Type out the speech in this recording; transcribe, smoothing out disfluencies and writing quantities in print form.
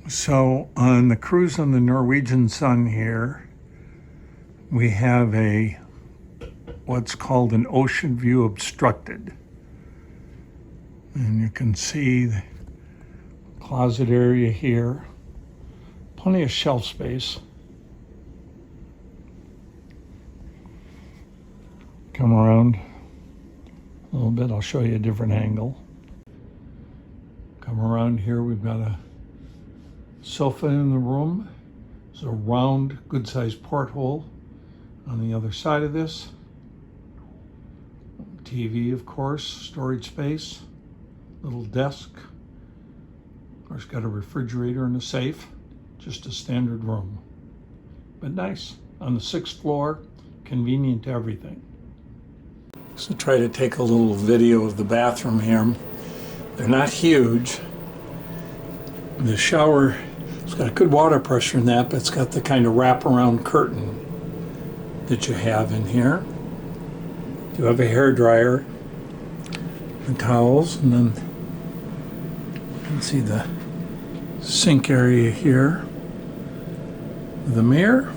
So on the cruise on the Norwegian Sun here, we have what's called an ocean view obstructed. And you can see the closet area here. Plenty of shelf space. Come around a little bit, I'll show you a different angle. Come around here, we've got a sofa in the room. There's a round, good-sized porthole on the other side of this. TV, of course, storage space, little desk. Of course, got a refrigerator and a safe. Just a standard room, but nice. On the 6th floor, convenient to everything. So try to take a little video of the bathroom here. They're not huge. The shower, it's got a good water pressure in that, but it's got the kind of wraparound curtain that you have in here. You have a hair dryer and towels, and then you can see the sink area here. The mirror,